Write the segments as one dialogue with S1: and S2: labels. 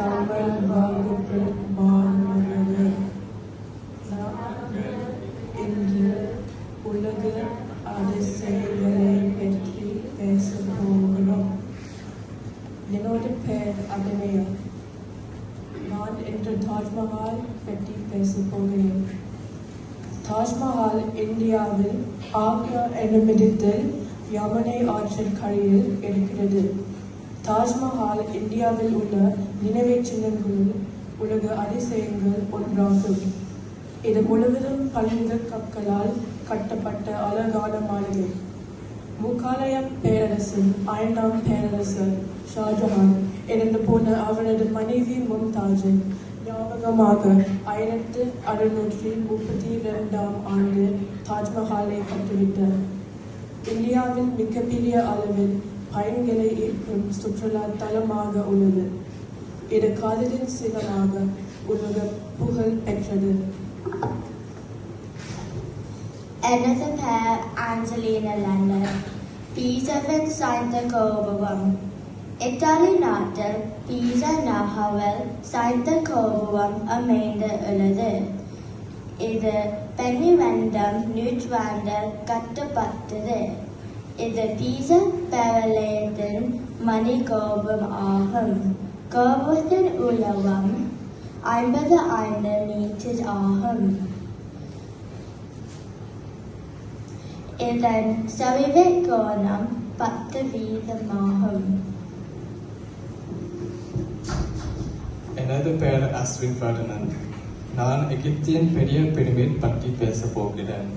S1: தங்கள் வகுப்பில் மாணவர்களே, நாங்கள் இன்று உலக அதிசயங்களை பற்றி பேசப் போகிறோம். என்னோட பெயர் அபிநயா. நான் இன்று தாஜ்மஹால் பற்றி பேசப் போகிறேன். தாஜ்மஹால் இந்தியாவில் ஆக்ரா என்னும் இடத்தில் யமுனை ஆற்றின் கரையில் இருக்கிறது. தாஜ்மஹால் இந்தியாவில் உள்ள நினைவுச் சின்னங்களில் உலக அதிசயங்கள் ஒன்றாகும். இது முழுவதும் பளிங்கு கற்களால் கட்டப்பட்ட அழகான மாளிகை. முகலாய பேரரசின் 5ஆம் பேரரசர் ஷாஜஹான் இறந்து போன அவரது மனைவி மும்தாஜின் ஞாபகமாக 1632ஆம் ஆண்டு தாஜ்மஹாலை கட்டிவிட்டார். இந்தியாவில் மிகப்பெரிய அளவில் பயணிகளை ஈர்க்கும் சுற்றுலா தலமாக உள்ளது. இது காதலின் சின்னமாக உலக புகழ் பெற்றது.
S2: எனது பெயர் ஆஞ்சலினா லண்டன். பீசாவில் சாய்ந்த கோபுரம். இத்தாலி நாட்டில் பீசா நகரில் சாய்ந்த கோபுரம் அமைந்துள்ளது. இது 12ஆம் நூற்றாண்டில் கட்டப்பட்டது. இது பீசா பேரலையத்தின் மணி கோபுரம் ஆகும். கோபுரத்தின் உயரம் 55 மீட்டர் ஆகும். இதன் சரிவு கோணம் 10%
S3: எனது பெயர் அஸ்வின் ஃபர்டினண்ட். நான் எகிப்தியன் பெரிய பிரமிட் பற்றி பேசப் போகிறேன்.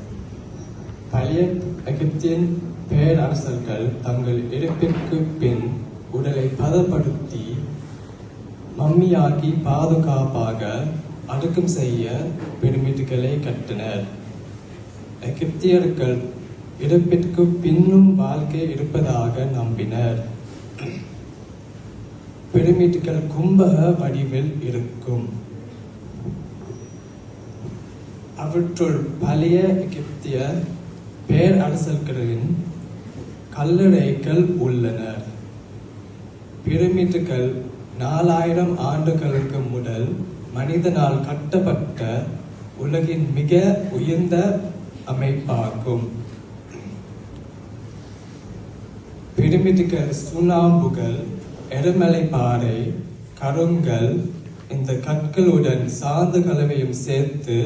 S3: பழைய எகிப்தியன் பேரரசர்கள் தங்கள் இறப்பிற்கு பின் உடலை பதப்படுத்தி மம்மியாக்கி பாதுகாப்பாக அடக்கம் செய்ய பிரமிட்டுகளை கட்டினர். எகிப்தியர்கள் இறப்பிற்கு பின்னும் வாழ்க்கை இருப்பதாக நம்பினர். பிரமிட்டுகள் கும்பக வடிவில் இருக்கும். அவற்றுள் பழைய எகிப்திய பேரரசர்களின் கல்லறைகள் உள்ளன. பிரமிட்டுகள் 4000 ஆண்டுகளுக்கு முதல் மனிதனால் கட்டப்பட்ட உலகின் மிக உயர்ந்த அமைப்பாகும். பிரமிட்டுகள் சுண்ணாம்புகள், எரிமலை பாறை, கருங்கல் இந்த கற்களுடன் சார்ந்த கலவையும் சேர்த்து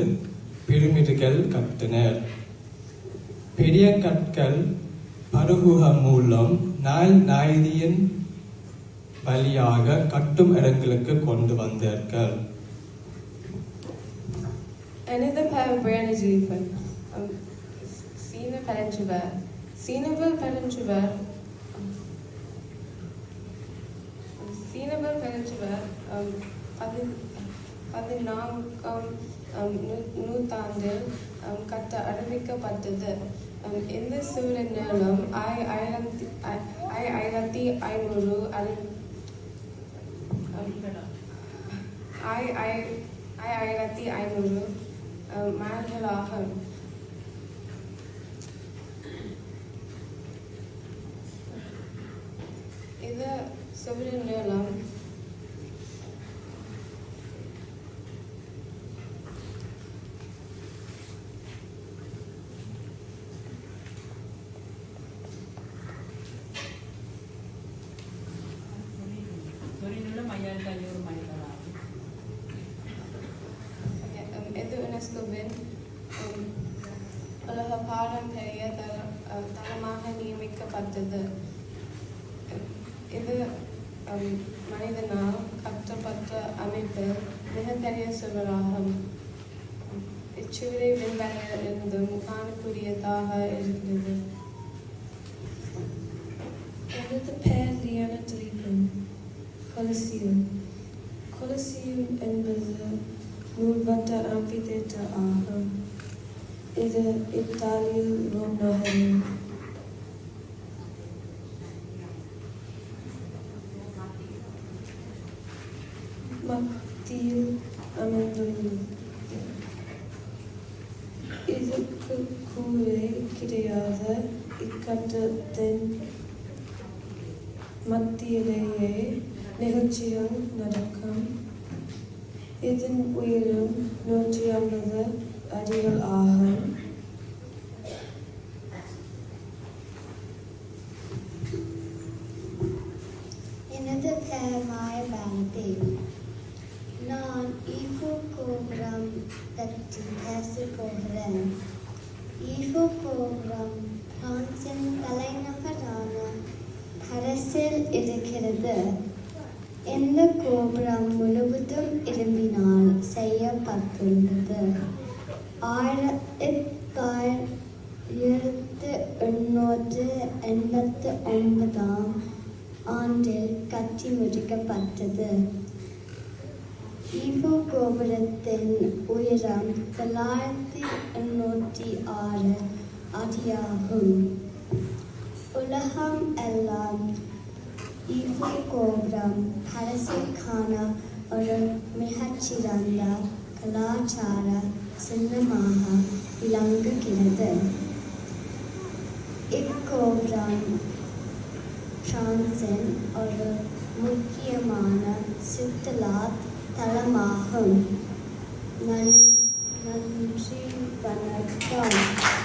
S3: பிரமிட்டுகள் கட்டினர். பெரிய கற்கள் பருகுகம் மூலம் நதியின் வழியாக கட்டும் இடங்களுக்கு கொண்டு வந்தார்கள்.
S4: எனது பெயர் பிரியாணி ஜீவன். சீன பெருஞ்சுவர். சீனவர் பெருஞ்சுவர் 14ஆம் நூற்றாண்டில் கட்ட ஆரம்பிக்கப்பட்டது. இந்த சுவரின் நீளம் 5500 மைல்களாகும். இது சுவரின் நீளம் இது யுனெஸ்கோவின் உலக பாரம்பரிய தலமாக நியமிக்கப்பட்டது. இது மனிதனால் கட்டப்பட்ட அமைப்பில் மிகப்பெரிய சுவராகும். இச்சுவரை விண்வெளியில் இருந்தும் காணக்கூடியதாக இருக்கிறது.
S1: எனது பெயர் லியானா திலீபன். கொலசியம். கொலசியம் என்பது நூல்வட்ட ஆம்பிதேட்டர் ஆகும். இது இத்தாலியில் ரோம் நகரில் மத்தியில் அமைந்துள்ளது. இதற்கு கூரை கிடையாத இக்கட்டத்தின் மத்தியிலேயே நிகழ்ச்சியும் நடக்கும். இதன் உயரம் 150 அடிகள் ஆகும்.
S2: எனது பெயர் மாயபாரதி. நான் ஈஃபோ கோபுரம் பற்றி பேசப் போகிறேன். ஈஃபோ கோபுரம் பிரான்சின் தலைநகரான பாரிஸில் இருக்கிறது. இந்த கோபுரம் முழுவதும் இரும்பினால் செய்யப்பட்டுள்ளது. 1889 ஆண்டில் கட்டி முடிக்கப்பட்டது. ஈஃபோ கோபுரத்தின் உயரம் 986 அடியாகும். உலகம் எல்லாம் ஈஃபோ கோபுரம் பாரிஸிற்கான ஒரு மிகச்சிறந்த கலாச்சார சின்னமாக விளங்குகிறது. இக்கோபுரம் பிரான்சின் ஒரு முக்கியமான சுற்றுலா தலமாகும். நன்றி, வணக்கம்.